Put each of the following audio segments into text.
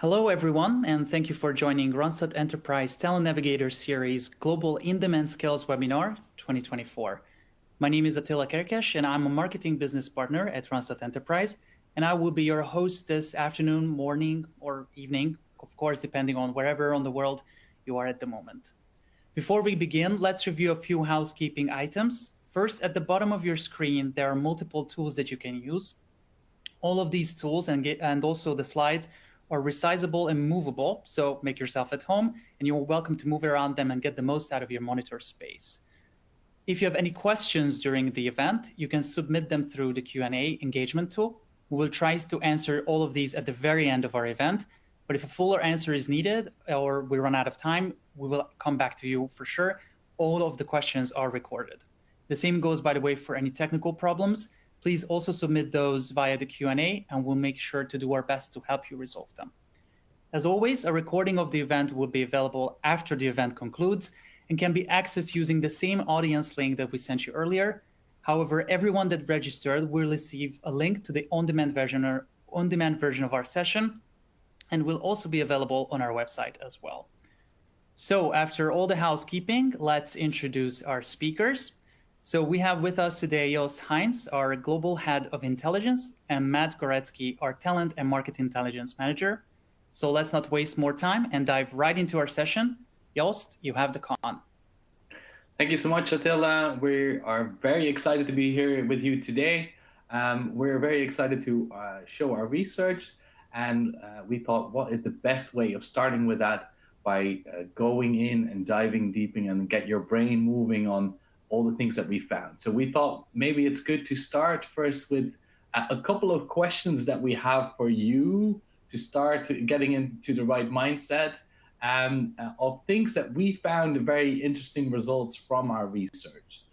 Hello, everyone, and thank you for joining Randstad Enterprise Talent Navigator Series Global In-Demand Skills Webinar 2024. My name is Attila Kerkes, and I'm a marketing business partner at Randstad Enterprise, and I will be your host this afternoon, morning, or evening, of course, depending on wherever on the world you are at the moment. Before we begin, let's review a few housekeeping items. First, at the bottom of your screen, there are multiple tools that you can use. All of these tools and also the slides are resizable and movable, so make yourself at home, and you're welcome to move around them and get the most out of your monitor space. If you have any questions during the event, you can submit them through the Q&A engagement tool. We will try to answer all of these at the very end of our event, but if a fuller answer is needed or we run out of time, we will come back to you for sure. All of the questions are recorded. The same goes, by the way, for any technical problems. Please also submit those via the Q&A, and we'll make sure to do our best to help you resolve them. As always, a recording of the event will be available after the event concludes and can be accessed using the same audience link that we sent you earlier. However, everyone that registered will receive a link to the on-demand version of our session, and will also be available on our website as well. So after all the housekeeping, let's introduce our speakers. So we have with us today Joost Heins, our Global Head of Intelligence, and Matt Górecki, our Talent and Market Intelligence Manager. So let's not waste more time and dive right into our session. Joost, you have the con. Thank you so much, Attila. We are very excited to be here with you today. We're very excited to show our research, and we thought, what is the best way of starting with that by going in and diving deep in and get your brain moving on all the things that we found. So we thought maybe it's good to start first with a couple of questions that we have for you to start getting into the right mindset of things that we found very interesting results from our research.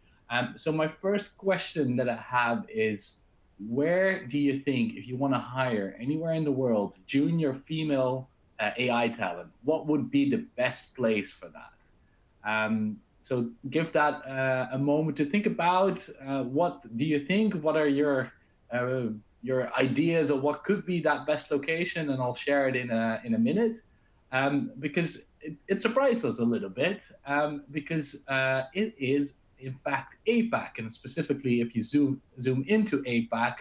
So my first question that I have is, where do you think, if you want to hire anywhere in the world, junior female AI talent, what would be the best place for that? So give that a moment to think about. What do you think? What are your ideas of what could be that best location? And I'll share it in a minute, because it surprised us a little bit, because it is in fact APAC, and specifically if you zoom into APAC,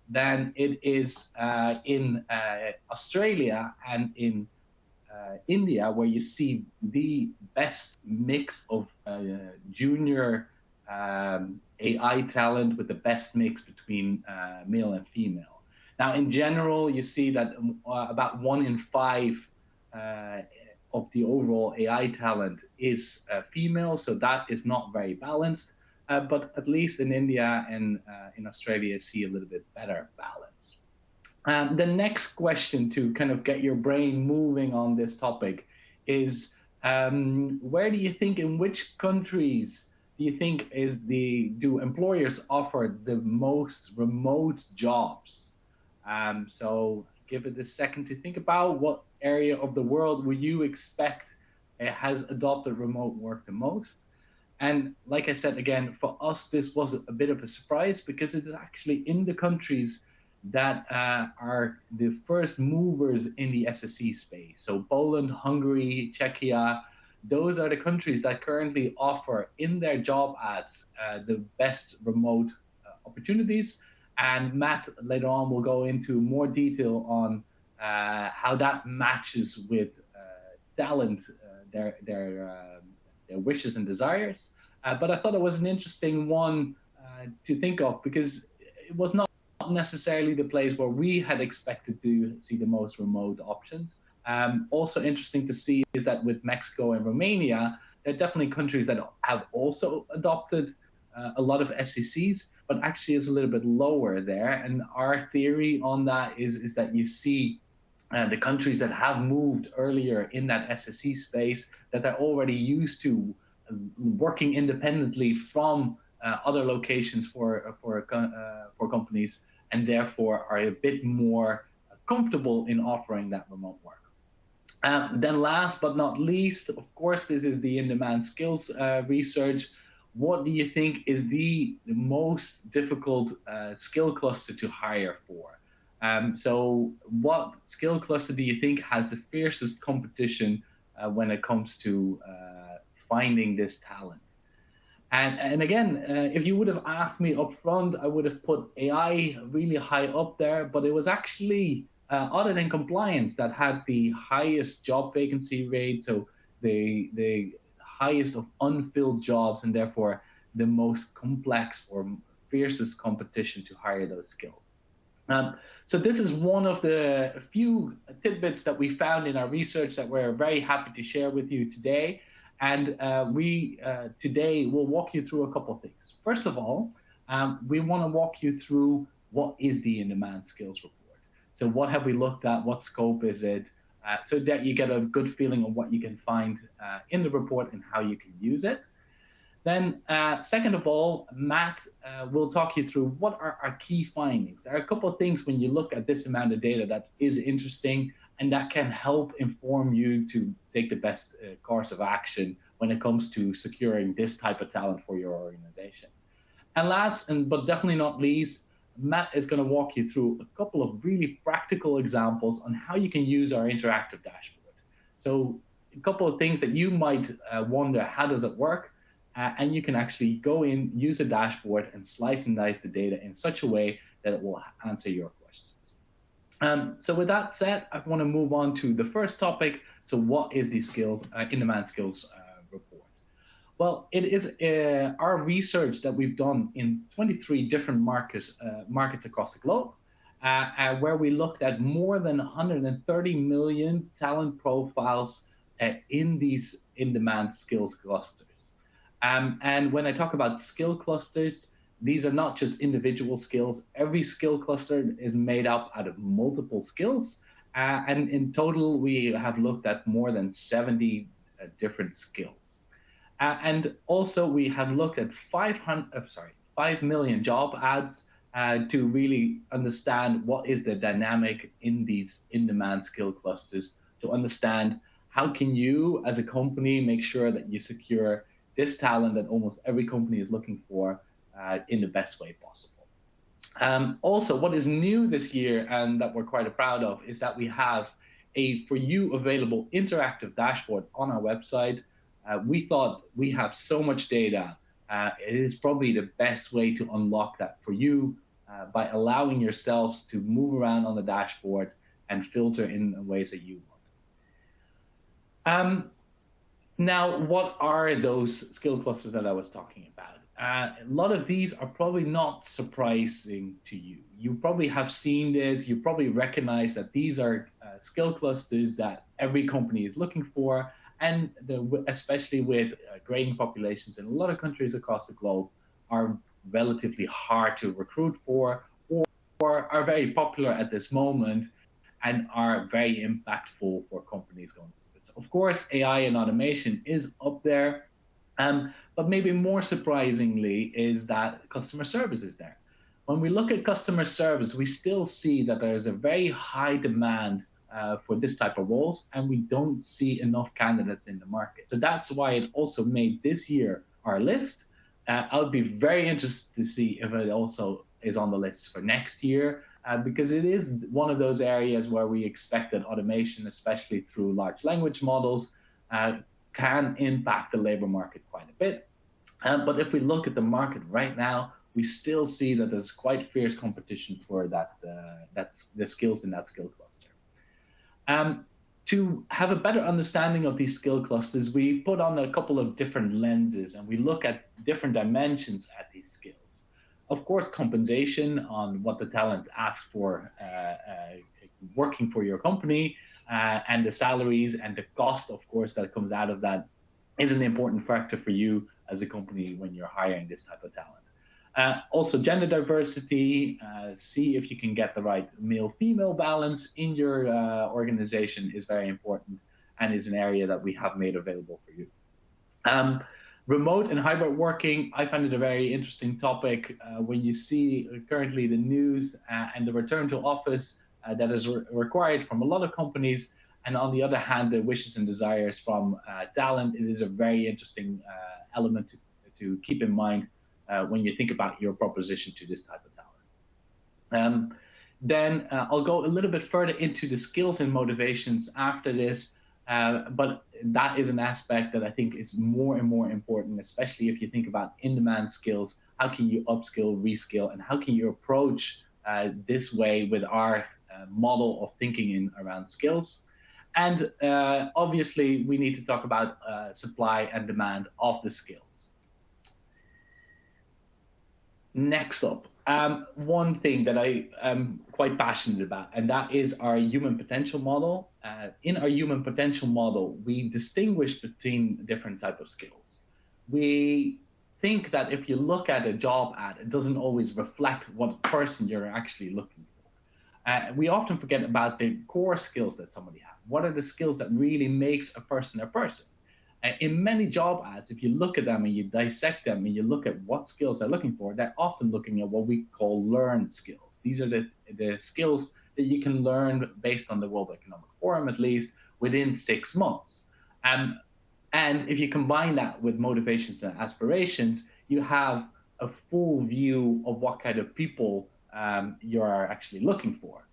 then it is in Australia and in India, where you see the best mix of junior AI talent with the best mix between male and female. Now, in general, you see that about 1 in 5 of the overall AI talent is female, so that is not very balanced. But at least in India and in Australia, you see a little bit better balance. The next question to kind of get your brain moving on this topic is, where do you think, in which countries do you think do employers offer the most remote jobs? So give it a second to think about what area of the world would you expect has adopted remote work the most. And like I said, again, for us, this was a bit of a surprise, because it is actually in the countries that are the first movers in the SSE space. So Poland, Hungary, Czechia, those are the countries that currently offer in their job ads the best remote opportunities. And Matt later on will go into more detail on how that matches with talent, their wishes and desires. But I thought it was an interesting one to think of, because it was not necessarily the place where we had expected to see the most remote options. Also interesting to see is that with Mexico and Romania, there are definitely countries that have also adopted a lot of SECs, but actually it's a little bit lower there. And our theory on that is that you see the countries that have moved earlier in that SSE space, that they're already used to working independently from other locations for companies, and therefore are a bit more comfortable in offering that remote work. Then last but not least, of course, this is the in-demand skills research. What do you think is the most difficult skill cluster to hire for? So what skill cluster do you think has the fiercest competition when it comes to finding this talent? And again, if you would have asked me up front, I would have put AI really high up there, but it was actually audit and compliance that had the highest job vacancy rate, so the highest of unfilled jobs, and therefore the most complex or fiercest competition to hire those skills. So this is one of the few tidbits that we found in our research that we're very happy to share with you today. And we today will walk you through a couple of things. First of all, we want to walk you through what is the in-demand skills report. So what have we looked at? What scope is it? So that you get a good feeling of what you can find in the report and how you can use it. Then, second of all, Matt will talk you through what are our key findings. There are a couple of things when you look at this amount of data that is interesting and that can help inform you to take the best course of action when it comes to securing this type of talent for your organization. And last, but definitely not least, Matt is going to walk you through a couple of really practical examples on how you can use our interactive dashboard. So a couple of things that you might wonder, how does it work? And you can actually go in, use a dashboard, and slice and dice the data in such a way that it will answer your questions. So with that said, I want to move on to the first topic. So what is the skills, in-demand skills report? Well, it is our research that we've done in 23 different markets across the globe, where we looked at more than 130 million talent profiles in these in-demand skills clusters. And when I talk about skill clusters, these are not just individual skills. Every skill cluster is made up out of multiple skills. And in total, we have looked at more than 70 different skills. And also, we have looked at 5 million job ads to really understand what is the dynamic in these in-demand skill clusters, to understand how can you, as a company, make sure that you secure this talent that almost every company is looking for in the best way possible. Also, what is new this year and that we're quite proud of is that we have a for you available interactive dashboard on our website. We thought we have so much data. It is probably the best way to unlock that for you by allowing yourselves to move around on the dashboard and filter in ways that you want. Now, what are those skill clusters that I was talking about? A lot of these are probably not surprising to you. You probably have seen this. You probably recognize that these are skill clusters that every company is looking for, and especially with grading populations in a lot of countries across the globe are relatively hard to recruit for, or are very popular at this moment and are very impactful for companies going forward. Of course, AI and automation is up there, but maybe more surprisingly is that customer service is there. When we look at customer service, we still see that there is a very high demand for this type of roles, and we don't see enough candidates in the market. So that's why it also made this year our list. I would be very interested to see if it also is on the list for next year. Because it is one of those areas where we expect that automation, especially through large language models, can impact the labor market quite a bit. But if we look at the market right now, we still see that there's quite fierce competition for the skills in that skill cluster. To have a better understanding of these skill clusters, we put on a couple of different lenses and we look at different dimensions at these skills. Of course, compensation on what the talent asks for working for your company, and the salaries and the cost, of course, that comes out of that is an important factor for you as a company when you're hiring this type of talent. Also, gender diversity, see if you can get the right male-female balance in your organization is very important and is an area that we have made available for you. Remote and hybrid working, I find it a very interesting topic. When you see currently the news and the return to office that is required from a lot of companies, and on the other hand, the wishes and desires from talent, it is a very interesting element to keep in mind when you think about your proposition to this type of talent. Then I'll go a little bit further into the skills and motivations after this, but that is an aspect that I think is more and more important, especially if you think about in-demand skills. How can you upskill, reskill, and how can you approach this way with our model of thinking around skills? And obviously, we need to talk about supply and demand of the skills. Next up, one thing that I am quite passionate about, and that is our human potential model. In our human potential model, we distinguish between different types of skills. We think that if you look at a job ad, it doesn't always reflect what person you're actually looking for. We often forget about the core skills that somebody has. What are the skills that really makes a person a person? In many job ads, if you look at them and you dissect them and you look at what skills they're looking for, they're often looking at what we call learned skills. These are the skills that you can learn based on the World Economic Forum, at least, within 6 months. And if you combine that with motivations and aspirations, you have a full view of what kind of people you are actually looking for.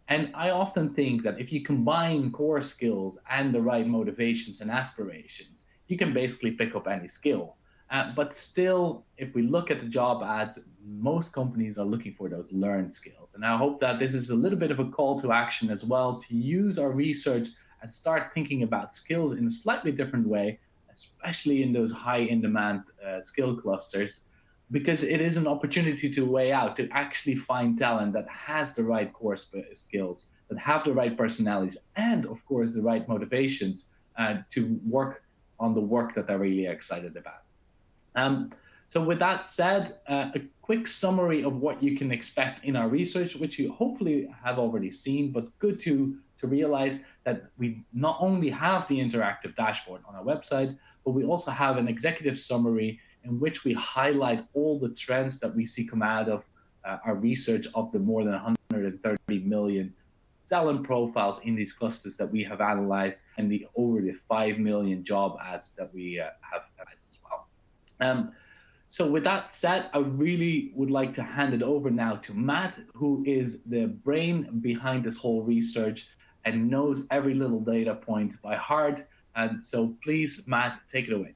And I often think that if you combine core skills and the right motivations and aspirations, you can basically pick up any skill. But still, if we look at the job ads, most companies are looking for those learned skills. And I hope that this is a little bit of a call to action as well, to use our research and start thinking about skills in a slightly different way, especially in those high in-demand skill clusters, because it is an opportunity to weigh out, to actually find talent that has the right core skills, that have the right personalities, and of course the right motivations to work on the work that they're really excited about. So with that said, a quick summary of what you can expect in our research, which you hopefully have already seen, but good to realize that we not only have the interactive dashboard on our website, but we also have an executive summary in which we highlight all the trends that we see come out of our research of the more than 130 million talent profiles in these clusters that we have analyzed, and the over the 5 million job ads that we have analyzed as well. So with that said, I really would like to hand it over now to Matt, who is the brain behind this whole research and knows every little data point by heart. And so please, Matt, take it away.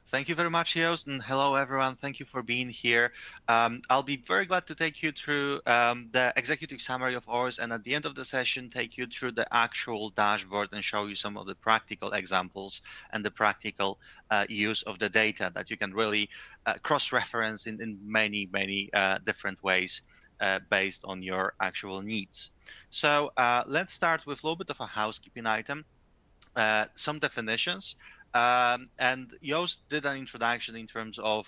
Thank you very much, Joost, and hello, everyone. Thank you for being here. I'll be very glad to take you through the executive summary of ours, and at the end of the session, take you through the actual dashboard and show you some of the practical examples and the practical use of the data that you can really cross-reference in many, many different ways based on your actual needs. So let's start with a little bit of a housekeeping item, some definitions. And Joost did an introduction in terms of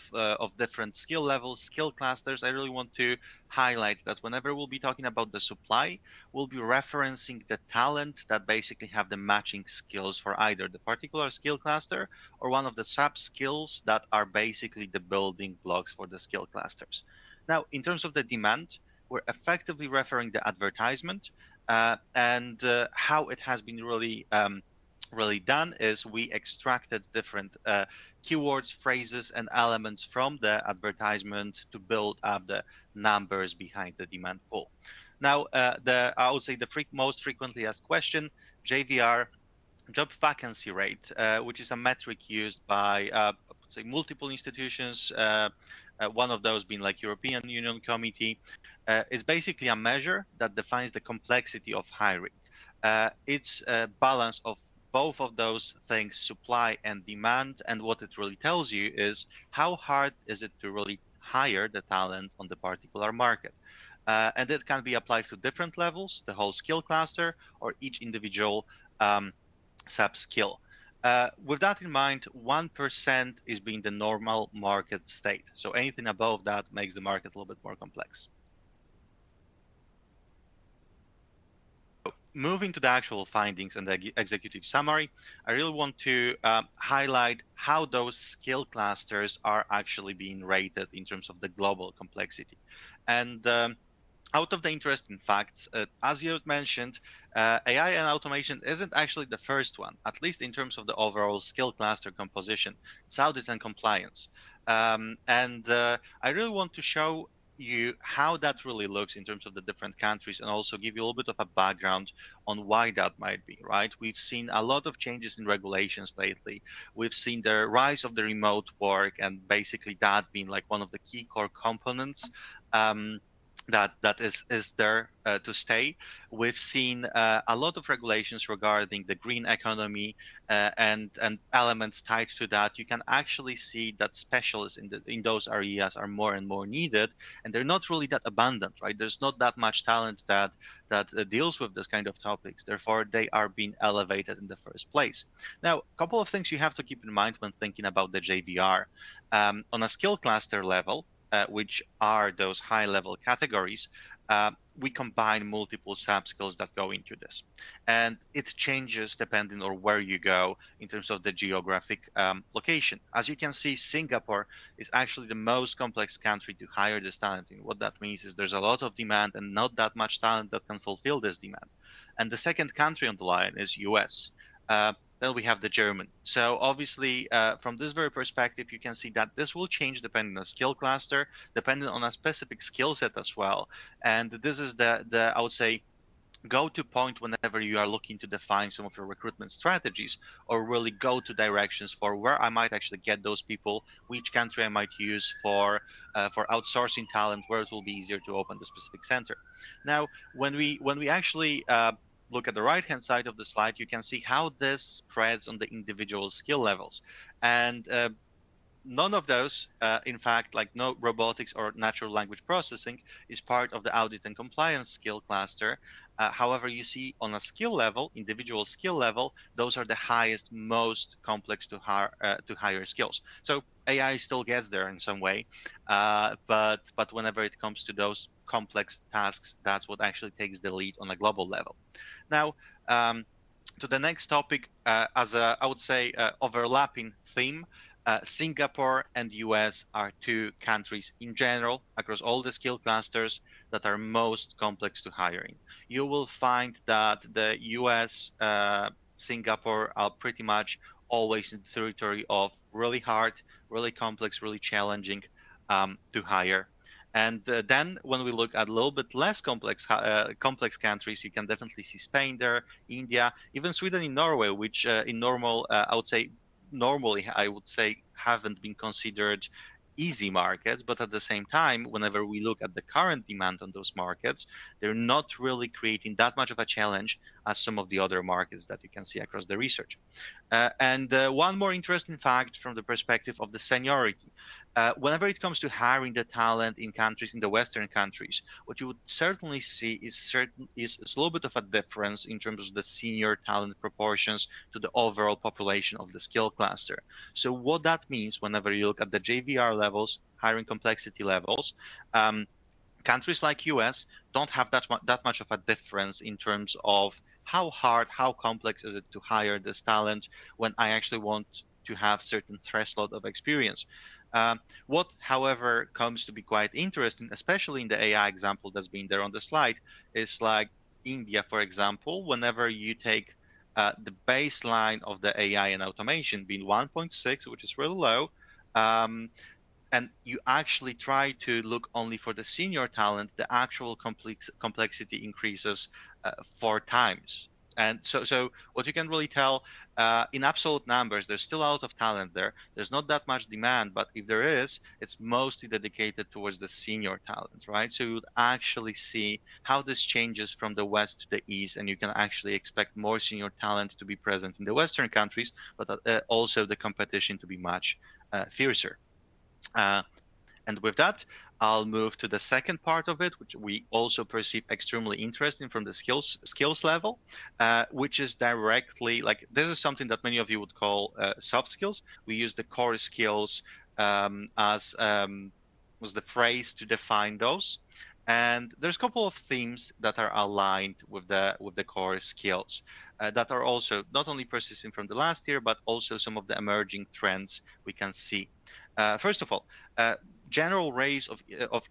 different skill levels, skill clusters. I really want to highlight that whenever we'll be talking about the supply, we'll be referencing the talent that basically have the matching skills for either the particular skill cluster or one of the sub skills that are basically the building blocks for the skill clusters. Now, in terms of the demand, we're effectively referring the advertisement and how it has been really done is we extracted different keywords, phrases, and elements from the advertisement to build up the numbers behind the demand pool. Now, I would say the most frequently asked question, JVR, job vacancy rate, which is a metric used by say multiple institutions. One of those being like European Union Committee, is basically a measure that defines the complexity of hiring. It's a balance of both of those things, supply and demand, and what it really tells you is how hard is it to really hire the talent on the particular market. And it can be applied to different levels, the whole skill cluster, or each individual sub-skill. With that in mind, 1% is being the normal market state. So anything above that makes the market a little bit more complex. Moving to the actual findings and the executive summary, I really want to highlight how those skill clusters are actually being rated in terms of the global complexity. And out of the interesting facts, as you mentioned, AI and automation isn't actually the first one, at least in terms of the overall skill cluster composition. It's audit and compliance. I really want to show you how that really looks in terms of the different countries, and also give you a little bit of a background on why that might be, right? We've seen a lot of changes in regulations lately. We've seen the rise of the remote work, and basically that being like one of the key core components that is there to stay. We've seen a lot of regulations regarding the green economy and elements tied to that. You can actually see that specialists in those areas are more and more needed, and they're not really that abundant, right? There's not that much talent that deals with this kind of topics. Therefore, they are being elevated in the first place. Now, a couple of things you have to keep in mind when thinking about the JVR. On a skill cluster level, which are those high-level categories, we combine multiple sub-skills that go into this. And it changes depending on where you go in terms of the geographic location. As you can see, Singapore is actually the most complex country to hire this talent in. What that means is there's a lot of demand and not that much talent that can fulfill this demand. And the second country on the line is US. Then we have the German. So obviously, from this very perspective, you can see that this will change depending on the skill cluster, depending on a specific skill set as well. And this is the I would say, go-to point whenever you are looking to define some of your recruitment strategies, or really go to directions for where I might actually get those people, which country I might use for outsourcing talent, where it will be easier to open the specific center. Now, when we actually look at the right-hand side of the slide, you can see how this spreads on the individual skill levels. And none of those, in fact, like no robotics or natural language processing, is part of the audit and compliance skill cluster. However, you see on a skill level, individual skill level, those are the highest, most complex to hire skills. So AI still gets there in some way, but whenever it comes to those complex tasks, that's what actually takes the lead on a global level. Now, to the next topic, as a, I would say, overlapping theme, Singapore and US are two countries in general across all the skill clusters that are most complex to hiring. You will find that the US, Singapore are pretty much always in the territory of really hard, really complex, really challenging to hire. And then when we look at a little bit less complex countries, you can definitely see Spain there, India, even Sweden and Norway, which in normal, I would say, normally I would say haven't been considered easy markets, but at the same time, whenever we look at the current demand on those markets, they're not really creating that much of a challenge as some of the other markets that you can see across the research. And one more interesting fact from the perspective of the seniority. Whenever it comes to hiring the talent in countries, in the Western countries, what you would certainly see is a little bit of a difference in terms of the senior talent proportions to the overall population of the skill cluster. So what that means, whenever you look at the JVR levels, hiring complexity levels, countries like US don't have that much of a difference in terms of how hard, how complex is it to hire this talent when I actually want to have certain threshold of experience. What, however, comes to be quite interesting, especially in the AI example that's been there on the slide, is like India, for example, whenever you take the baseline of the AI and automation being 1.6, which is really low, and you actually try to look only for the senior talent, the actual complexity increases 4 times. And so what you can really tell, in absolute numbers, there's still a lot of talent there. There's not that much demand, but if there is, it's mostly dedicated towards the senior talent, right? So you would actually see how this changes from the West to the East, and you can actually expect more senior talent to be present in the Western countries, but also the competition to be much fiercer. And with that, I'll move to the second part of it, which we also perceive extremely interesting from the skills level, which is directly like this is something that many of you would call soft skills. We use the core skills as was the phrase to define those. And there's a couple of themes that are aligned with the core skills that are also not only persisting from the last year, but also some of the emerging trends we can see. First of all, general raise of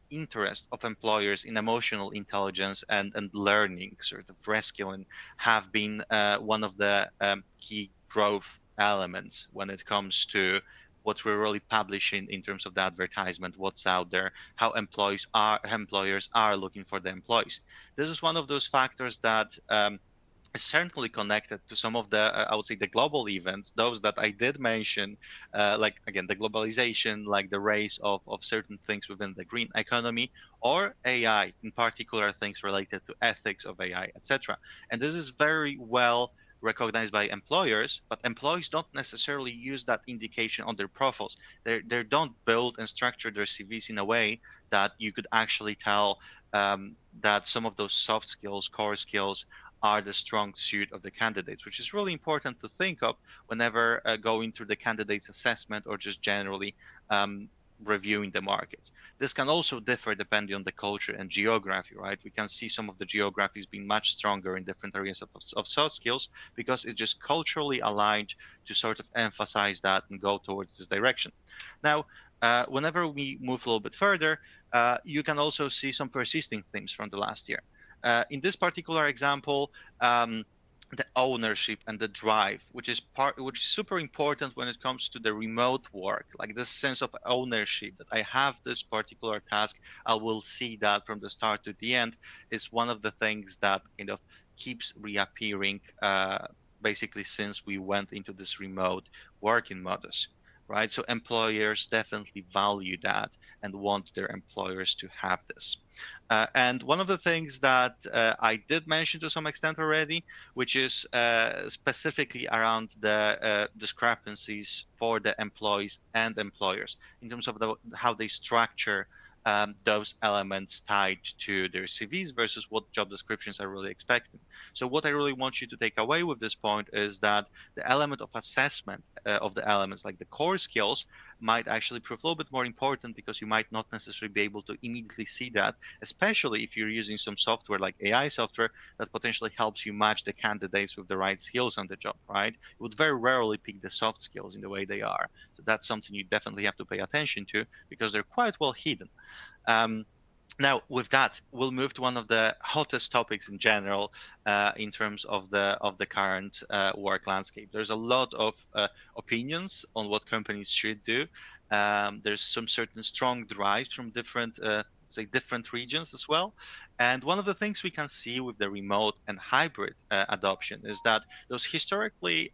interest of employers in emotional intelligence and learning, sort of reskilling, have been one of the key growth elements when it comes to what we're really publishing in terms of the advertisement, what's out there, how employers are looking for the employees. This is one of those factors that is certainly connected to some of the, I would say, the global events, those that I did mention, like, again, the globalization, like the rise of certain things within the green economy, or AI, in particular, things related to ethics of AI, etc. And this is very well recognized by employers, but employees don't necessarily use that indication on their profiles. They don't build and structure their CVs in a way that you could actually tell that some of those soft skills, core skills, are the strong suit of the candidates, which is really important to think of whenever going through the candidates assessment or just generally reviewing the markets. This can also differ depending on the culture and geography, right? We can see some of the geographies being much stronger in different areas of soft skills because it's just culturally aligned to sort of emphasize that and go towards this direction. Now, whenever we move a little bit further, you can also see some persisting themes from the last year. In this particular example, the ownership and the drive, which is super important when it comes to the remote work, like this sense of ownership that I have this particular task, I will see that from the start to the end, is one of the things that kind of keeps reappearing basically since we went into this remote working modus. Right, so employers definitely value that and want their employers to have this. And one of the things that I did mention to some extent already, which is specifically around the discrepancies for the employees and employers in terms of how they structure those elements tied to their CVs versus what job descriptions are really expecting. So what I really want you to take away with this point is that the element of assessment of the elements, like the core skills, might actually prove a little bit more important because you might not necessarily be able to immediately see that, especially if you're using some software like AI software that potentially helps you match the candidates with the right skills on the job, right? You would very rarely pick the soft skills in the way they are. So that's something you definitely have to pay attention to because they're quite well hidden. Now, with that, we'll move to one of the hottest topics in general in terms of the current work landscape. There's a lot of opinions on what companies should do. There's some certain strong drives from different different regions as well. And one of the things we can see with the remote and hybrid adoption is that those historically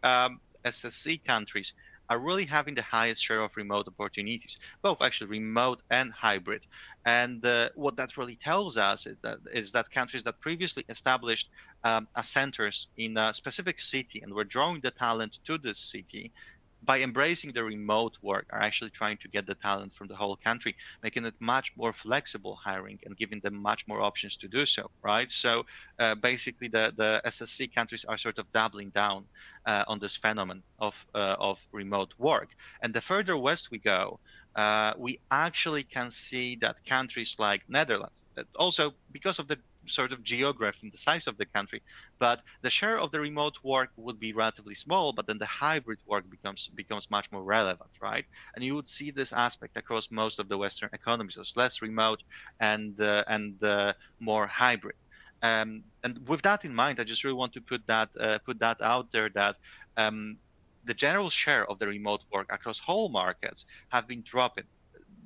SSC countries are really having the highest share of remote opportunities, both actually remote and hybrid. And what that really tells us is that countries that previously established centers in a specific city and were drawing the talent to this city, by embracing the remote work, are actually trying to get the talent from the whole country, making it much more flexible hiring and giving them much more options to do so, right? So basically the SSC countries are sort of doubling down on this phenomenon of remote work. And the further west we go, we actually can see that countries like Netherlands, that also because of the sort of geography and the size of the country, but the share of the remote work would be relatively small, but then the hybrid work becomes much more relevant, right? And you would see this aspect across most of the Western economies, so less remote and more hybrid. And with that in mind, I just really want to put that out there that the general share of the remote work across whole markets have been dropping.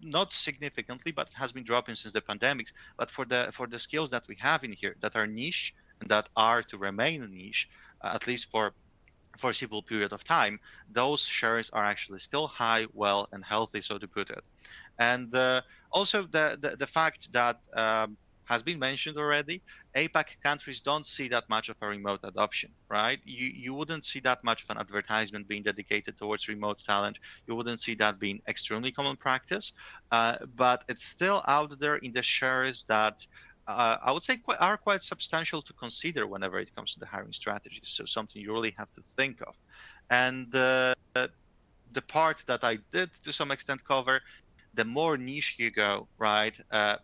Not significantly, but has been dropping since the pandemics. But for the skills that we have in here that are niche and that are to remain niche, at least for foreseeable period of time, those shares are actually still high, well, and healthy, so to put it. And also the fact that has been mentioned already, APAC countries don't see that much of a remote adoption, right? You wouldn't see that much of an advertisement being dedicated towards remote talent. You wouldn't see that being extremely common practice, but it's still out there in the shares that I would say are quite substantial to consider whenever it comes to the hiring strategies. So something you really have to think of. And the part that I did to some extent cover, the more niche you go, right?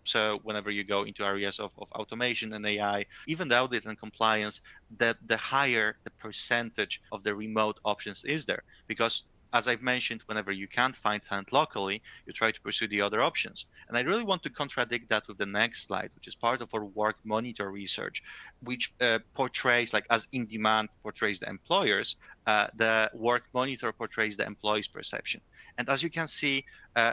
So whenever you go into areas of automation and AI, even the audit and compliance, the higher the percentage of the remote options is there. Because as I've mentioned, whenever you can't find talent locally, you try to pursue the other options. And I really want to contradict that with the next slide, which is part of our work monitor research, which portrays, like as in demand portrays the employers, the work monitor portrays the employees' perception. And as you can see,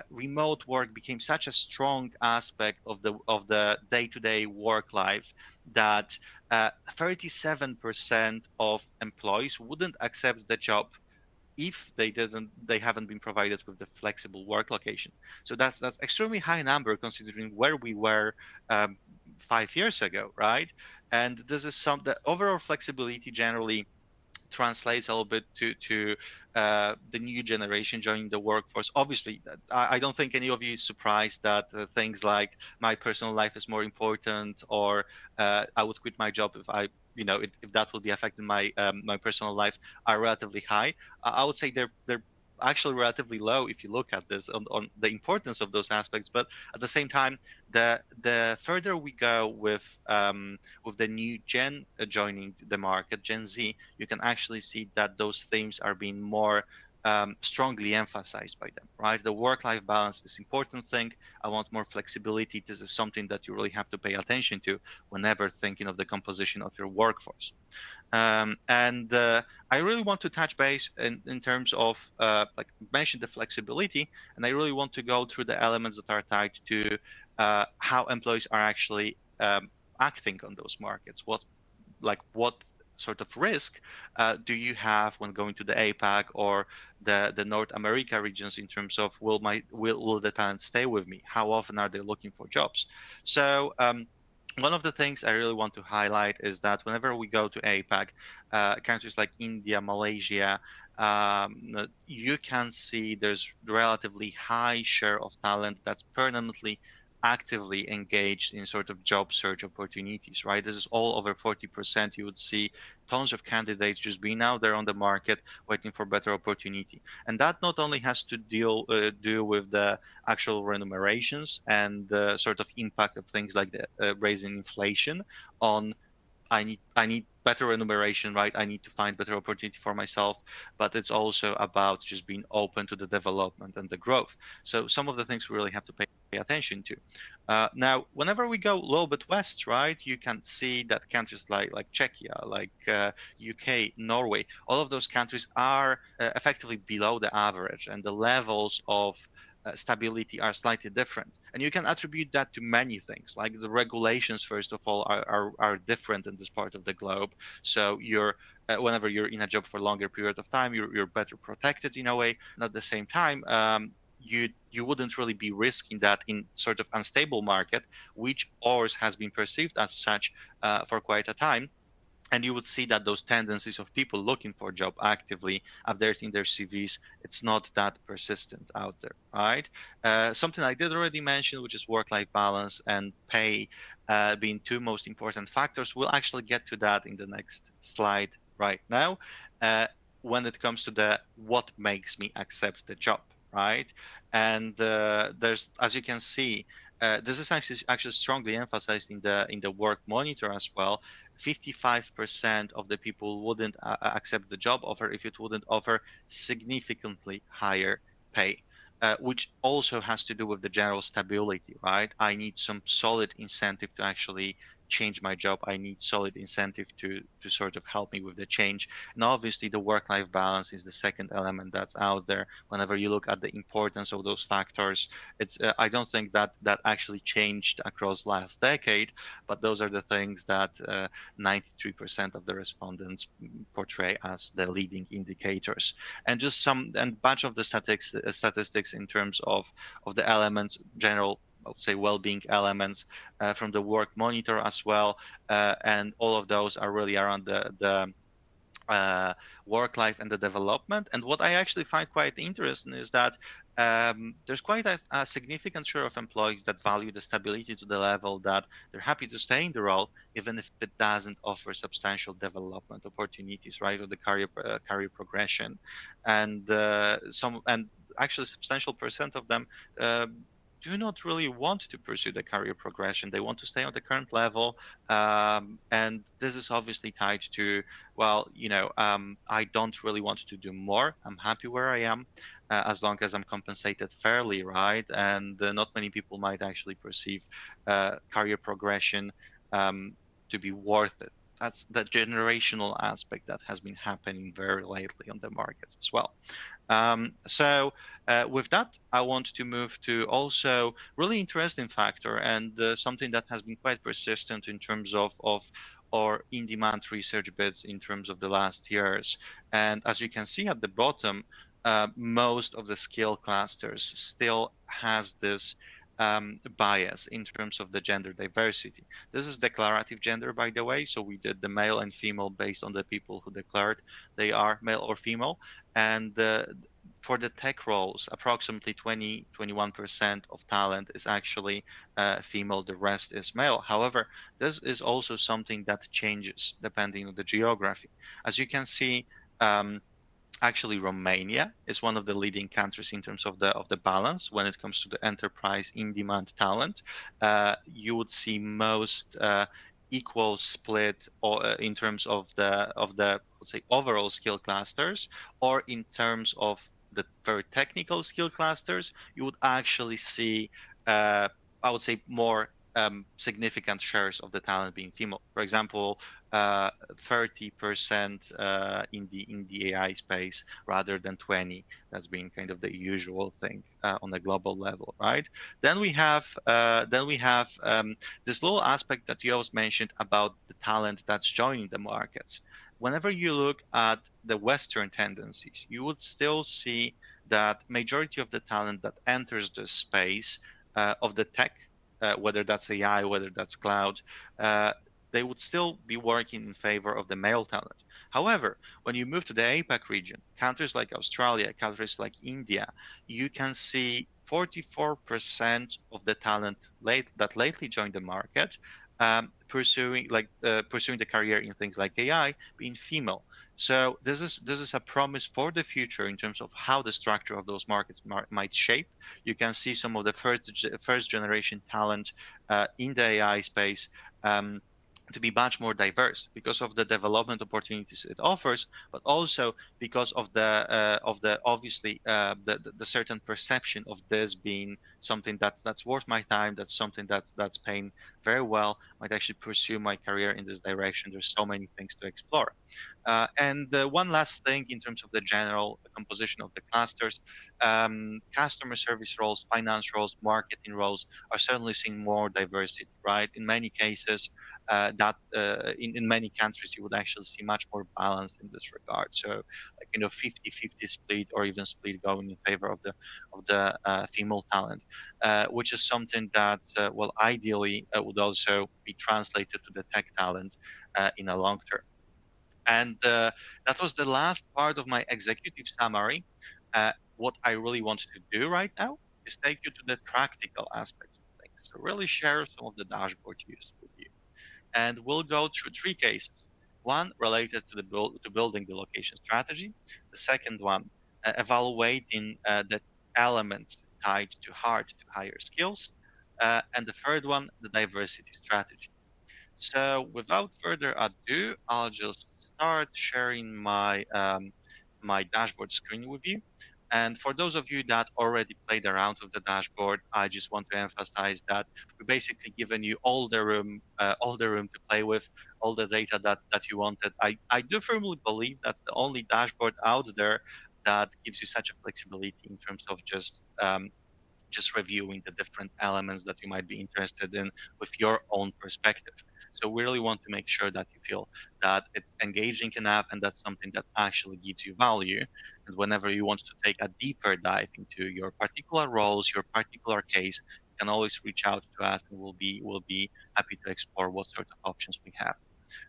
remote work became such a strong aspect of the day-to-day work life that 37% of employees wouldn't accept the job if they haven't been provided with the flexible work location. So that's extremely high number considering where we were 5 years ago, right? And this is the overall flexibility generally translates a little bit to the new generation joining the workforce. Obviously, I don't think any of you is surprised that things like my personal life is more important, or I would quit my job if if that will be affecting my my personal life, are relatively high. I would say they're actually relatively low if you look at this on the importance of those aspects. But at the same time, the further we go with the new gen joining the market, Gen Z, you can actually see that those themes are being more strongly emphasized by them, right? The work-life balance is an important thing. I want more flexibility. This is something that you really have to pay attention to whenever thinking of the composition of your workforce. I really want to touch base in terms of like mention the flexibility, and I really want to go through the elements that are tied to how employees are actually acting on those markets. What sort of risk do you have when going to the APAC or the North America regions in terms of will the talent stay with me? How often are they looking for jobs? So one of the things I really want to highlight is that whenever we go to APAC, countries like India, Malaysia, you can see there's relatively high share of talent that's permanently actively engaged in sort of job search opportunities, right? This is all over 40%. You would see tons of candidates just being out there on the market waiting for better opportunity. And that not only has to do with the actual remunerations and the sort of impact of things like the raising inflation on I need better remuneration, right? I need to find better opportunity for myself, but it's also about just being open to the development and the growth. So some of the things we really have to pay attention to. Now, whenever we go a little bit west, right, you can see that countries like Czechia, like UK, Norway, all of those countries are effectively below the average, and the levels of stability are slightly different. And you can attribute that to many things, like the regulations, first of all, are different in this part of the globe. So whenever you're in a job for a longer period of time, you're better protected in a way. And at the same time, you wouldn't really be risking that in sort of unstable market, which ours has been perceived as such for quite a time. And you would see that those tendencies of people looking for a job actively, updating their CVs, it's not that persistent out there, right? Something I did already mention, which is work-life balance and pay being two most important factors. We'll actually get to that in the next slide right now when it comes to what makes me accept the job, right? And there's, as you can see, this is actually strongly emphasized in the work monitor as well. 55% of the people wouldn't accept the job offer if it wouldn't offer significantly higher pay, which also has to do with the general stability, right? I need some solid incentive to actually change my job. I need solid incentive to sort of help me with the change. And obviously the work-life balance is the second element that's out there. Whenever you look at the importance of those factors, it's I don't think that actually changed across last decade, but those are the things that 93% of the respondents portray as the leading indicators. And just bunch of the statistics in terms of the elements, general, I would say, well-being elements from the work monitor as well, and all of those are really around the work life and the development. And what I actually find quite interesting is that there's quite a significant share of employees that value the stability to the level that they're happy to stay in the role, even if it doesn't offer substantial development opportunities, right, or the career progression. And actually, substantial percent of them do not really want to pursue the career progression. They want to stay on the current level. And this is obviously tied to, well, I don't really want to do more. I'm happy where I am, as long as I'm compensated fairly, right? And not many people might actually perceive career progression to be worth it. That's the generational aspect that has been happening very lately on the markets as well. So with that, I want to move to also really interesting factor and something that has been quite persistent in terms of our in-demand research bits in terms of the last years. And as you can see at the bottom, most of the skill clusters still has this bias in terms of the gender diversity. This is declarative gender, by the way. So we did the male and female based on the people who declared they are male or female. And for the tech roles, approximately 21% of talent is actually female, the rest is male. However, this is also something that changes depending on the geography. As you can see, actually Romania is one of the leading countries in terms of the balance when it comes to the enterprise in-demand talent. You would see most equal split or in terms of the let's say overall skill clusters, or in terms of the very technical skill clusters, you would actually see I would say more significant shares of the talent being female. For example, 30% in the AI space rather than 20. That's been kind of the usual thing on a global level, right? Then we have this little aspect that you always mentioned about the talent that's joining the markets. Whenever you look at the Western tendencies, you would still see that majority of the talent that enters the space of the tech, whether that's AI, whether that's cloud, they would still be working in favor of the male talent. However, when you move to the APAC region, countries like Australia, countries like India, you can see 44% of the talent that lately joined the market pursuing the career in things like AI being female. So this is a promise for the future in terms of how the structure of those markets might shape. You can see some of the first generation talent in the AI space to be much more diverse because of the development opportunities it offers, but also because of the obviously the certain perception of this being something that's worth my time, that's something that's paying very well, might actually pursue my career in this direction. There's so many things to explore. And one last thing in terms of the general composition of the clusters, customer service roles, finance roles, marketing roles are certainly seeing more diversity, right? In many cases, in many countries, you would actually see much more balance in this regard. So, like 50-50 split or even split going in favor of the female talent, which is something that, well, ideally would also be translated to the tech talent in a long term. And that was the last part of my executive summary. What I really want to do right now is take you to the practical aspects of things. So really share some of the dashboard use with you. And we'll go through three cases. One related to building the location strategy. The second one, evaluating the elements tied to hard to higher skills. And the third one, the diversity strategy. So without further ado, I'll just start sharing my dashboard screen with you. And for those of you that already played around with the dashboard, I just want to emphasize that we're basically giving you all the room to play with, all the data that you wanted. I do firmly believe that's the only dashboard out there that gives you such a flexibility in terms of just reviewing the different elements that you might be interested in with your own perspective. So we really want to make sure that you feel that it's engaging enough and that's something that actually gives you value. And whenever you want to take a deeper dive into your particular roles, your particular case, you can always reach out to us and we'll be happy to explore what sort of options we have.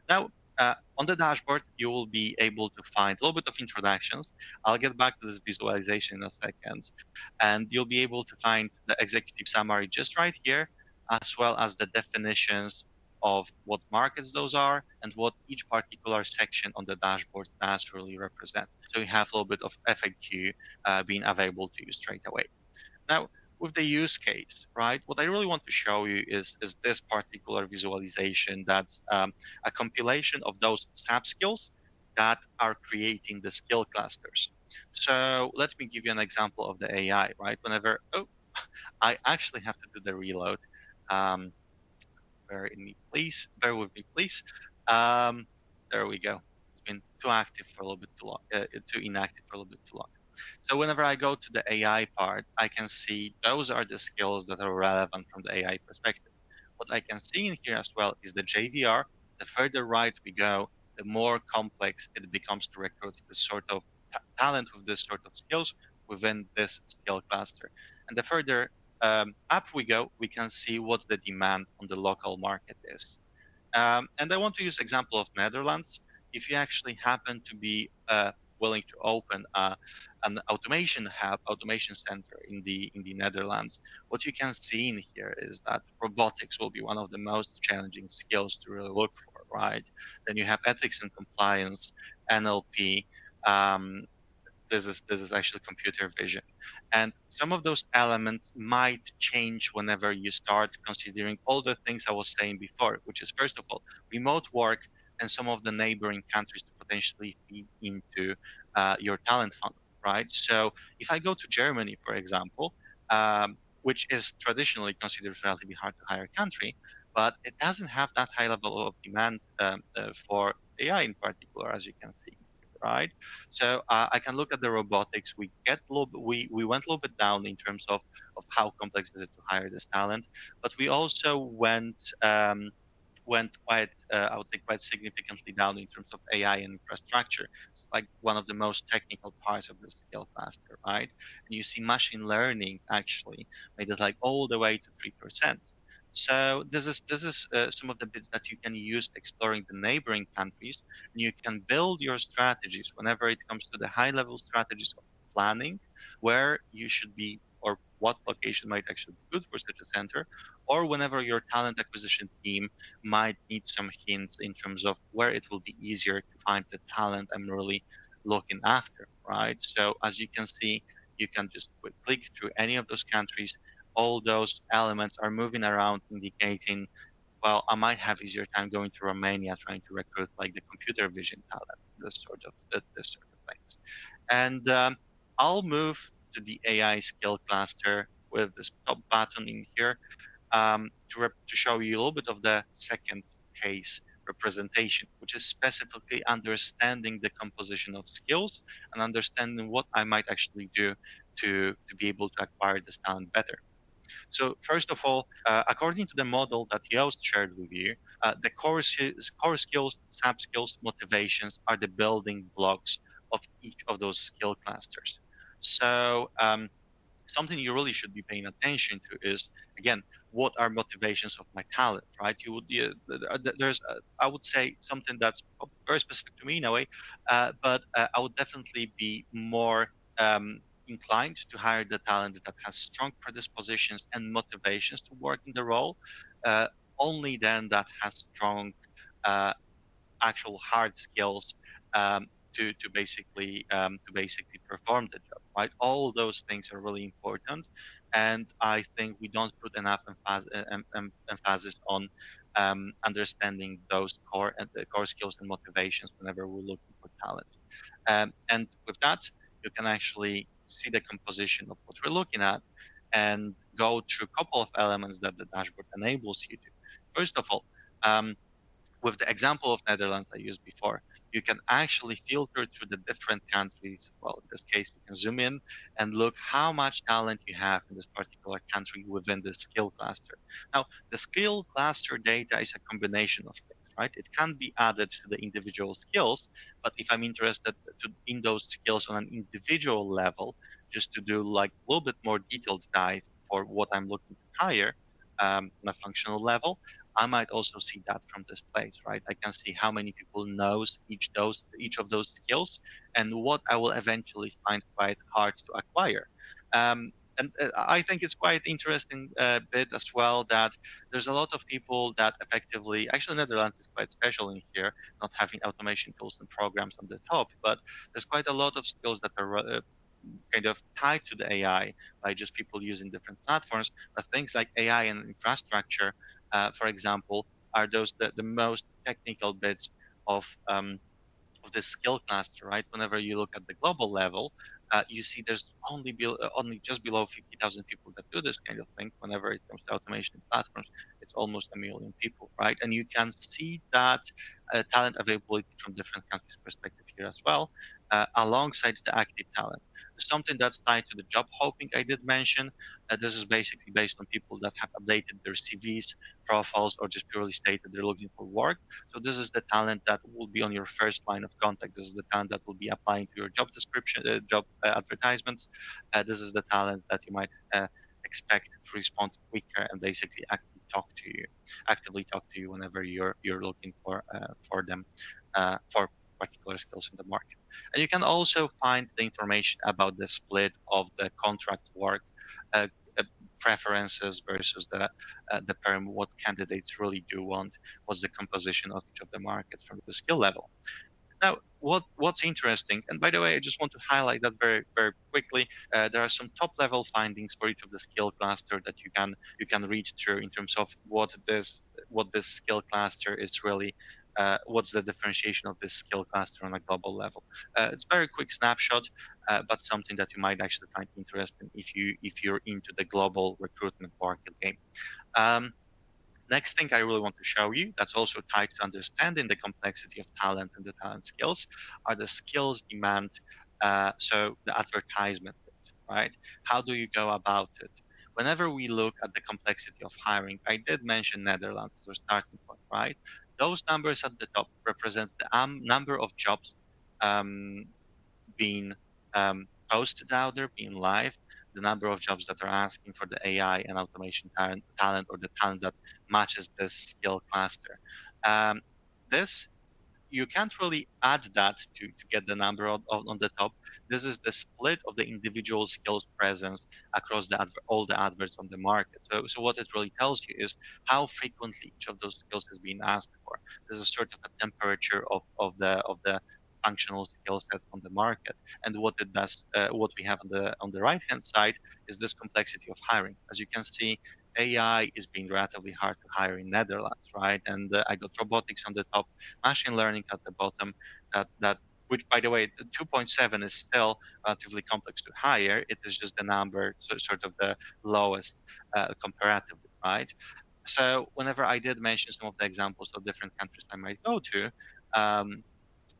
Now, on the dashboard, you will be able to find a little bit of introductions. I'll get back to this visualization in a second. And you'll be able to find the executive summary just right here, as well as the definitions of what markets those are and what each particular section on the dashboard does really represent. So you have a little bit of FAQ being available to you straight away. Now, with the use case, right? What I really want to show you is this particular visualization that's a compilation of those sub skills that are creating the skill clusters. So let me give you an example of the AI, right? Whenever, oh, I actually have to do the reload. Um, bear with me, please. Um, there we go. It's been too active for a little bit too long, too inactive for a little bit too long. So whenever I go to the AI part, I can see those are the skills that are relevant from the AI perspective. What I can see in here as well is the JVR. The further right we go, the more complex it becomes to recruit this sort of talent with this sort of skills within this skill cluster. And the further up we go, we can see what the demand on the local market is. And I want to use example of Netherlands. If you actually happen to be willing to open an automation hub, automation center in the Netherlands, what you can see in here is that robotics will be one of the most challenging skills to really look for, right? Then you have ethics and compliance, NLP. Um, this is actually computer vision, and some of those elements might change whenever you start considering all the things I was saying before, which is first of all remote work and some of the neighboring countries to potentially feed into your talent funnel, right? So if I go to Germany, for example, which is traditionally considered a relatively hard to hire country, but it doesn't have that high level of demand for AI in particular, as you can see, right? So I can look at the robotics. We went a little bit down in terms of how complex is it to hire this talent, but we also went quite I would say quite significantly down in terms of AI and infrastructure. It's like one of the most technical parts of the skill cluster, right? And you see machine learning actually made it like all the way to 3%. So this is some of the bits that you can use exploring the neighboring countries, and you can build your strategies whenever it comes to the high level strategies of planning, where you should be or what location might actually be good for such a center, or whenever your talent acquisition team might need some hints in terms of where it will be easier to find the talent I'm really looking after, right? So as you can see, you can just click through any of those countries. All those elements are moving around, indicating, well, I might have easier time going to Romania trying to recruit like the computer vision talent, this sort of things. And I'll move to the AI skill cluster with this top button in here to show you a little bit of the second case representation, which is specifically understanding the composition of skills and understanding what I might actually do to be able to acquire this talent better. So first of all, according to the model that Joost shared with you, the core skills, sub skills, motivations are the building blocks of each of those skill clusters. So something you really should be paying attention to is, again, what are motivations of my talent, right? There's I would say something that's very specific to me in a way, but I would definitely be more inclined to hire the talent that has strong predispositions and motivations to work in the role. Uh, Only then that has strong uh, actual hard skills um, to basically perform the job. Right, all those things are really important, and I think we don't put enough emphasis on understanding those core skills and motivations whenever we're looking for talent. And with that, you can actually see the composition of what we're looking at and go through a couple of elements that the dashboard enables you to. First of all, with the example of Netherlands I used before, you can actually filter through the different countries. Well, in this case, you can zoom in and look how much talent you have in this particular country within the skill cluster. Now, the skill cluster data is a combination of things, right? It can be added to the individual skills, but if I'm interested in those skills on an individual level, just to do like a little bit more detailed dive for what I'm looking to hire on a functional level, I might also see that from this place, right? I can see how many people knows each of those skills and what I will eventually find quite hard to acquire. And I think it's quite interesting bit as well that there's a lot of people that effectively, actually Netherlands is quite special in here, not having automation tools and programs on the top, but there's quite a lot of skills that are kind of tied to the AI by just people using different platforms. But things like AI and infrastructure, for example, are the most technical bits of of the skill cluster, right? Whenever you look at the global level, you see there's only just below 50,000 people that do this kind of thing. Whenever it comes to automation platforms, it's almost a million people, right? And you can see that talent availability from different countries' perspective here as well, alongside the active talent. Something that's tied to the job hopping I did mention. This is basically based on people that have updated their CVs, profiles, or just purely stated they're looking for work. So this is the talent that will be on your first line of contact. This is the talent that will be applying to your job description, job advertisements. This is the talent that you might expect to respond quicker and basically actively talk to you whenever you're looking for them for particular skills in the market. And you can also find the information about the split of the contract work. Uh, uh, Preferences versus the perm, what candidates really do want, what's the composition of each of the markets from the skill level. Now, what's interesting, and by the way, I just want to highlight that very quickly. There are some top level findings for each of the skill cluster that you can read through in terms of what this skill cluster is really. What's the differentiation of this skill cluster on a global level? It's a very quick snapshot, but something that you might actually find interesting if you're into the global recruitment market game. Um, Next thing I really want to show you that's also tied to understanding the complexity of talent and the talent skills are the skills demand. So the advertisement, right? How do you go about it? Whenever we look at the complexity of hiring, I did mention Netherlands as a starting point, right? Those numbers at the top represent the number of jobs um, being posted out there, being live, the number of jobs that are asking for the AI and automation talent or the talent that matches this skill cluster. Um, this you can't really add that to get the number on the top. This is the split of the individual skills presence across all the adverts on the market. So what it really tells you is how frequently each of those skills is being asked for. This is sort of a temperature of the functional skill sets on the market. And what it does, what we have on the right hand side is this complexity of hiring. As you can see, AI is being relatively hard to hire in Netherlands, right? And I got robotics on the top, machine learning at the bottom. That which, by the way, the 2.7 is still relatively complex to hire. It is just the number, so sort of the lowest comparatively, right? So whenever I did mention some of the examples of different countries I might go to, um,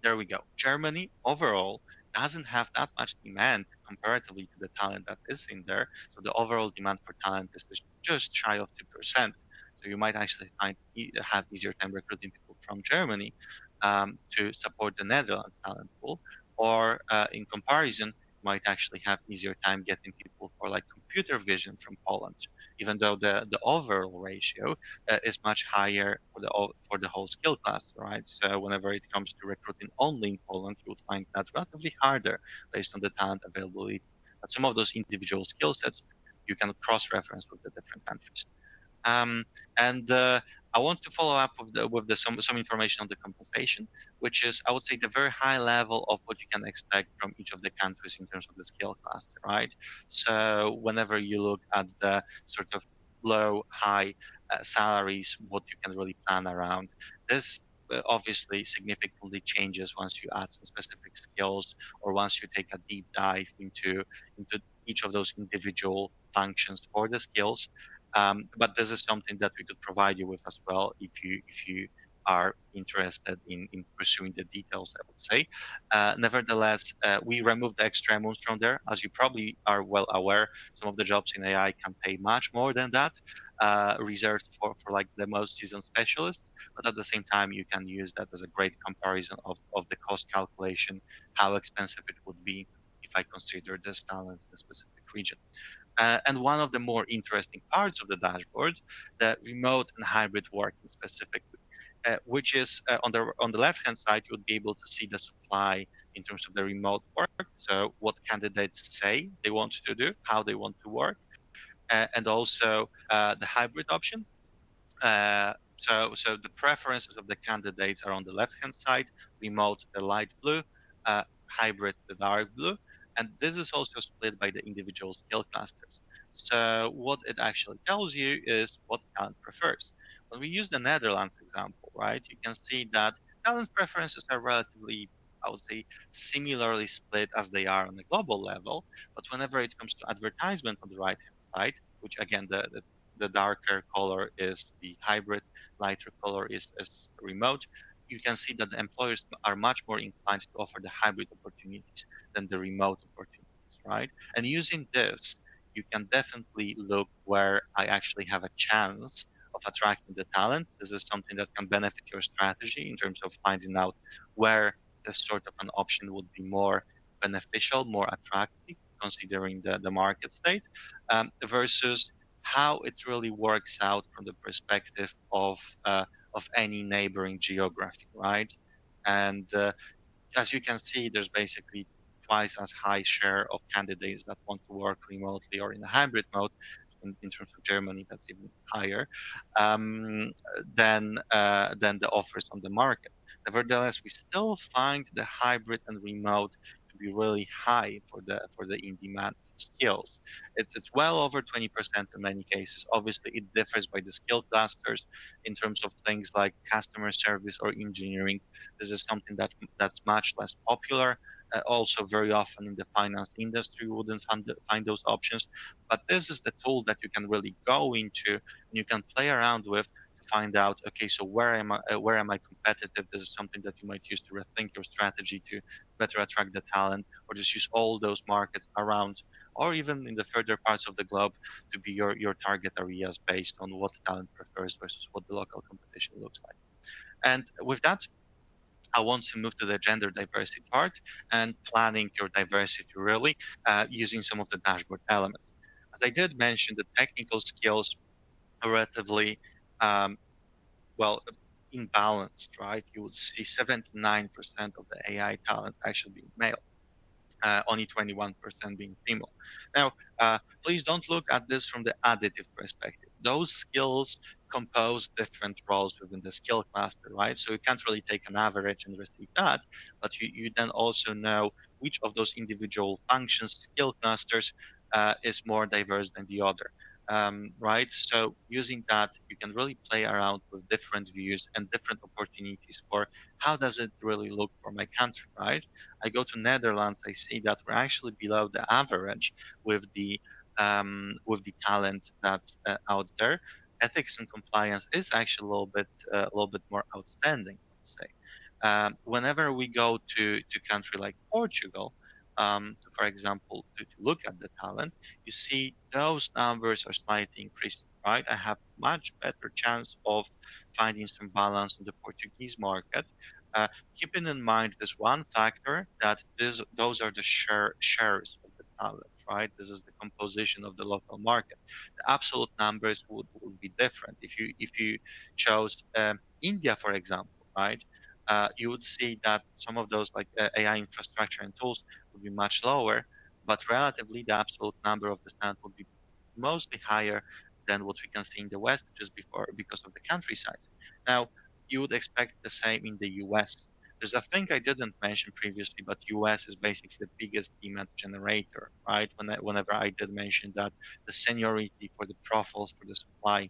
there we go. Germany overall doesn't have that much demand comparatively to the talent that is in there. So the overall demand for talent is just shy of 2%. So you might actually have easier time recruiting people from Germany to support the Netherlands talent pool, or in comparison, you might actually have easier time getting people for like computer vision from Poland, even though the overall ratio is much higher for the whole skill class, right? So whenever it comes to recruiting only in Poland, you would find that relatively harder based on the talent availability. But some of those individual skill sets you can cross-reference with the different countries. Um, and I want to follow up with some information on the compensation, which is I would say the very high level of what you can expect from each of the countries in terms of the skill cluster, right? So whenever you look at the sort of low, high salaries, what you can really plan around, this obviously significantly changes once you add some specific skills or once you take a deep dive into each of those individual functions for the skills. But this is something that we could provide you with as well if you are interested in pursuing the details, I would say. Nevertheless, we removed the extremes from there. As you probably are well aware, some of the jobs in AI can pay much more than that, reserved for like the most seasoned specialists. But at the same time, you can use that as a great comparison of the cost calculation, how expensive it would be if I consider this talent in a specific region. And one of the more interesting parts of the dashboard, the remote and hybrid working specifically, which is on the left hand side, you would be able to see the supply in terms of the remote work. So what candidates say they want to do, how they want to work, and also the hybrid option. So the preferences of the candidates are on the left hand side, remote the light blue, hybrid the dark blue, And this is also split by the individual skill clusters. So what it actually tells you is what talent prefers. When we use the Netherlands example, right, you can see that talent preferences are relatively, I would say, similarly split as they are on a global level. But whenever it comes to advertisement on the right-hand side, which again, the darker color is the hybrid, lighter color is remote, you can see that the employers are much more inclined to offer the hybrid opportunities than the remote opportunities, right? And using this, you can definitely look where I actually have a chance of attracting the talent. This is something that can benefit your strategy in terms of finding out where this sort of an option would be more beneficial, more attractive, considering the market state, versus how it really works out from the perspective of any neighboring geography, right? And as you can see, there's basically twice as high share of candidates that want to work remotely or in a hybrid mode. In terms of Germany, that's even higher um, than the offers on the market. Nevertheless, we still find the hybrid and remote to be really high for the in-demand skills. It's well over 20% in many cases. Obviously, it differs by the skill clusters in terms of things like customer service or engineering. This is something that's much less popular. Also, very often in the finance industry, you wouldn't find those options. But this is the tool that you can really go into and you can play around with to find out, okay, so where am I competitive? This is something that you might use to rethink your strategy to better attract the talent, or just use all those markets around, or even in the further parts of the globe to be your target areas based on what talent prefers versus what the local competition looks like. And with that, I want to move to the gender diversity part and planning your diversity really using some of the dashboard elements. As I did mention, the technical skills are relatively um, well imbalanced, right? You would see 79% of the AI talent actually being male, only 21% being female. Now, please don't look at this from the additive perspective. Those skills compose different roles within the skill cluster, right? So you can't really take an average and receive that, but you then also know which of those individual functions, skill clusters, is more diverse than the other. Right? So using that, you can really play around with different views and different opportunities for how does it really look for my country, right? I go to Netherlands, I see that we're actually below the average with the talent that's out there. Ethics and compliance is actually a little bit more outstanding, let's say. Whenever we go to country like Portugal, for example, to look at the talent, you see those numbers are slightly increasing, right? I have much better chance of finding some balance in the Portuguese market. Uh, Keeping in mind this one factor that those are the shares of the talent, right? This is the composition of the local market. The absolute numbers would be different. If you chose India, for example, right? You would see that some of those like AI infrastructure and tools would be much lower, but relatively the absolute number of the stand would be mostly higher than what we can see in the West just before because of the country size. Now, you would expect the same in the US. There's a thing I didn't mention previously, but US is basically the biggest demand generator, right? Whenever I did mention that the seniority for the profiles for the supply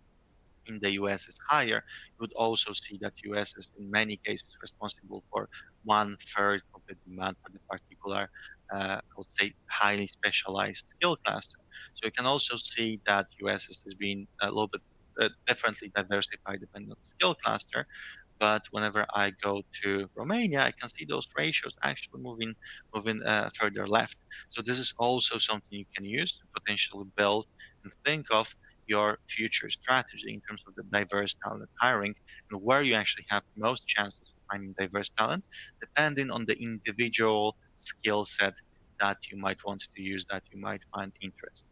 in the US is higher, you would also see that US is in many cases responsible for 1/3 of the demand for the particular, I would say, highly specialized skill cluster. So you can also see that US is being a little bit differently diversified depending on the skill cluster. But whenever I go to Romania, I can see those ratios actually moving further left. So this is also something you can use to potentially build and think of your future strategy in terms of the diverse talent hiring and where you actually have the most chances of finding diverse talent, depending on the individual skill set that you might want to use, that you might find interesting.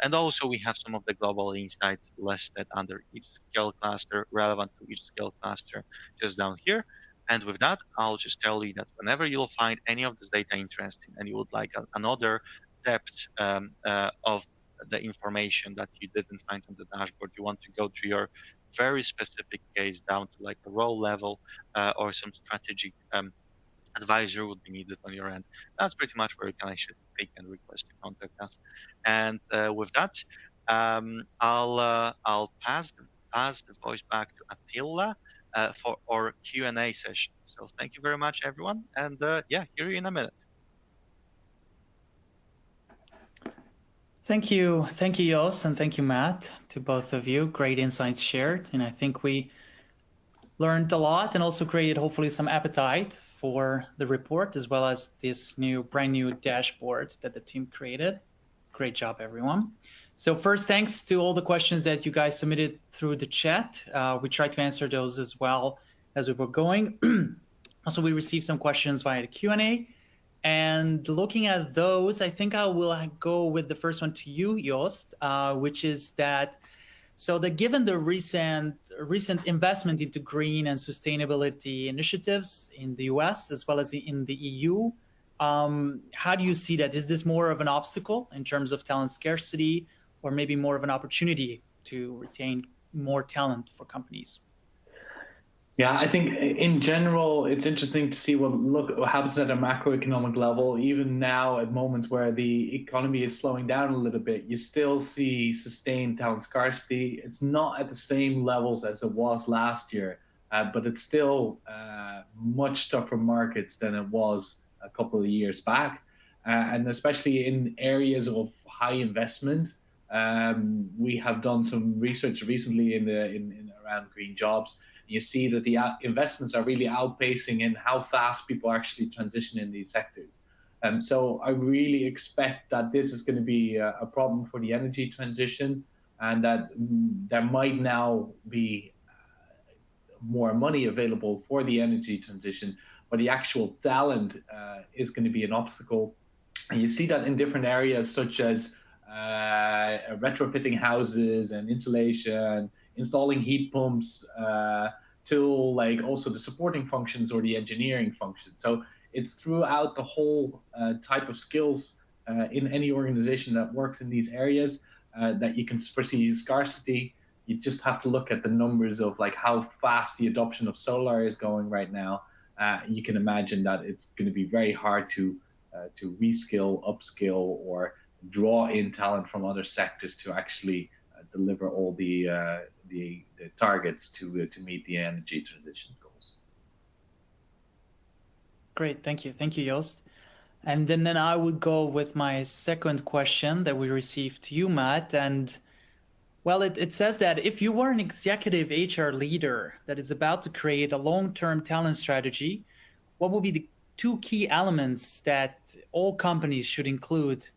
And also we have some of the global insights listed under each skill cluster, relevant to each skill cluster, just down here. And with that, I'll just tell you that whenever you'll find any of this data interesting and you would like another depth of the information that you didn't find on the dashboard, you want to go to your very specific case down to like a role level or some strategic advisor would be needed on your end. That's pretty much where you can actually click and request to contact us. And with that, I'll pass the voice back to Attila for our Q&A session. So thank you very much, everyone. And yeah, hear you in a minute. Thank you, Joost, and thank you, Matt, to both of you. Great insights shared, and I think we learned a lot and also created hopefully some appetite for the report, as well as this brand new dashboard that the team created. Great job, everyone. So first, thanks to all the questions that you guys submitted through the chat. We tried to answer those as well as we were going. Also, we received some questions via the Q&A. And looking at those, I think I will go with the first one to you, Joost, which is that, given the recent investment into green and sustainability initiatives in the US as well as in the EU, how do you see that? Is this more of an obstacle in terms of talent scarcity, or maybe more of an opportunity to retain more talent for companies? Yeah, I think in general, it's interesting to see what happens at a macroeconomic level. Even now, at moments where the economy is slowing down a little bit, you still see sustained talent scarcity. It's not at the same levels as it was last year, but it's still much tougher markets than it was a couple of years back. And especially in areas of high investment. We have done some research recently in around green jobs. You see that the investments are really outpacing in how fast people actually transition in these sectors. So I really expect that this is going to be a problem for the energy transition, and that there might now be more money available for the energy transition, but the actual talent is going to be an obstacle. And you see that in different areas, such as retrofitting houses and insulation, installing heat pumps, till like also the supporting functions or the engineering functions. So it's throughout the whole type of skills in any organization that works in these areas that you can foresee scarcity. You just have to look at the numbers of like how fast the adoption of solar is going right now. You can imagine that it's going to be very hard to reskill, upskill, or draw in talent from other sectors to actually deliver all the targets to meet the energy transition goals. Great, thank you, Joost. And then I would go with my second question that we received to you, Matt. And well, it says that if you were an executive HR leader that is about to create a long-term talent strategy, what would be the two key elements that all companies should include,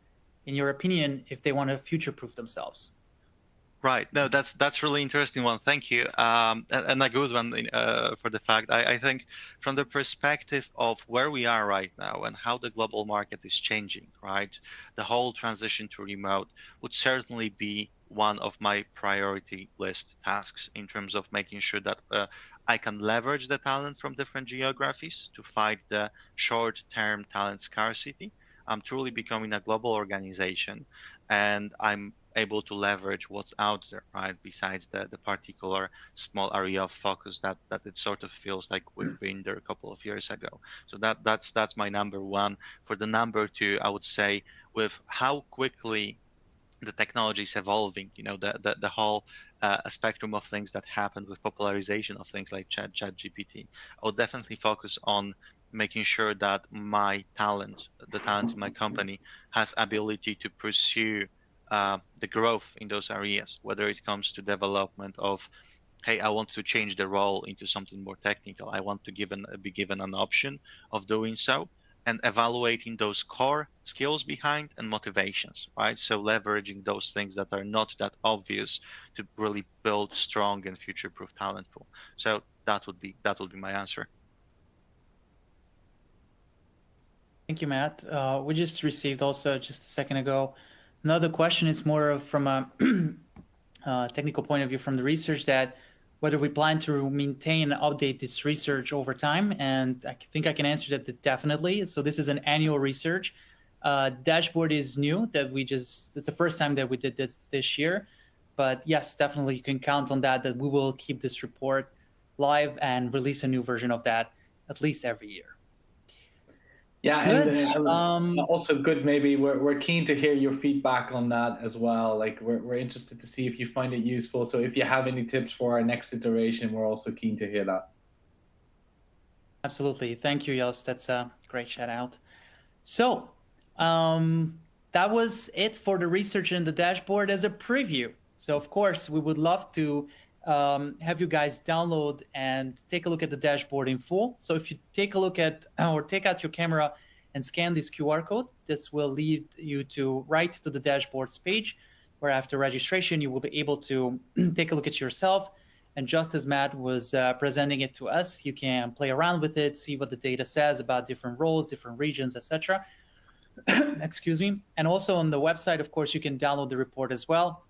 in your opinion, if they want to future-proof themselves? Right. No, that's really interesting one. Thank you. And a good one for the fact. I think from the perspective of where we are right now and how the global market is changing, right? The whole transition to remote would certainly be one of my priority list tasks in terms of making sure that I can leverage the talent from different geographies to fight the short-term talent scarcity. I'm truly becoming a global organization, and I'm able to leverage what's out there, right? Besides the particular small area of focus that it sort of feels like we've been there a couple of years ago. So that's my number one. For the number two, I would say with how quickly the technology is evolving, the whole spectrum of things that happened with popularization of things like ChatGPT, I'll definitely focus on making sure that the talent in my company has ability to pursue the growth in those areas, whether it comes to development of, hey, I want to change the role into something more technical. I want to be given an option of doing so, and evaluating those core skills behind and motivations, right? So leveraging those things that are not that obvious to really build strong and future-proof talent pool. So that would be my answer. Thank you, Matt. We just received also just a second ago another question. Is more from a technical point of view from the research, that whether we plan to maintain and update this research over time. And I think I can answer that definitely. So this is an annual research. Dashboard is new, it's the first time that we did this year. But yes, definitely you can count on that we will keep this report live and release a new version of that at least every year. Yeah, Good. and also good. Maybe we're keen to hear your feedback on that as well. Like we're interested to see if you find it useful. So if you have any tips for our next iteration, we're also keen to hear that. Absolutely. Thank you, Joost. That's a great shout out. So that was it for the research in the dashboard as a preview. So of course, we would love to have you guys download and take a look at the dashboard in full. So if you take a look at or take out your camera and scan this QR code, this will lead you to right to the dashboards page, where after registration, you will be able to take a look at yourself. And just as Matt was presenting it to us, you can play around with it, see what the data says about different roles, different regions, etc. Excuse me. And also on the website, of course, you can download the report as well.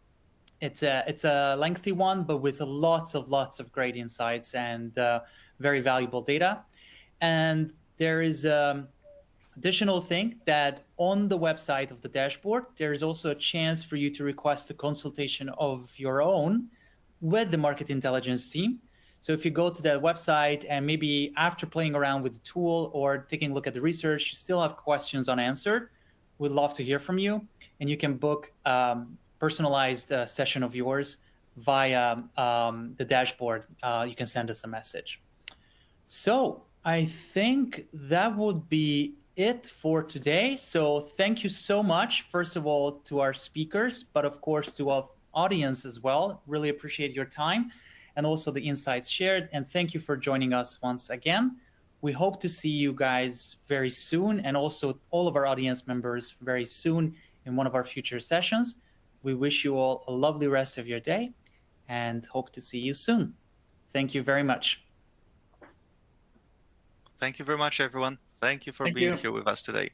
It's a lengthy one, but with lots of great insights and very valuable data. And there is additional thing that on the website of the dashboard, there is also a chance for you to request a consultation of your own with the market intelligence team. So if you go to the website and maybe after playing around with the tool or taking a look at the research, you still have questions unanswered, we'd love to hear from you. And you can book personalized session of yours via the dashboard. You can send us a message. So I think that would be it for today. So thank you so much, first of all, to our speakers, but of course to our audience as well. Really appreciate your time and also the insights shared. And thank you for joining us once again. We hope to see you guys very soon, and also all of our audience members very soon in one of our future sessions. We wish you all a lovely rest of your day and hope to see you soon. Thank you very much. Thank you very much, everyone. Thank you for being here with us today.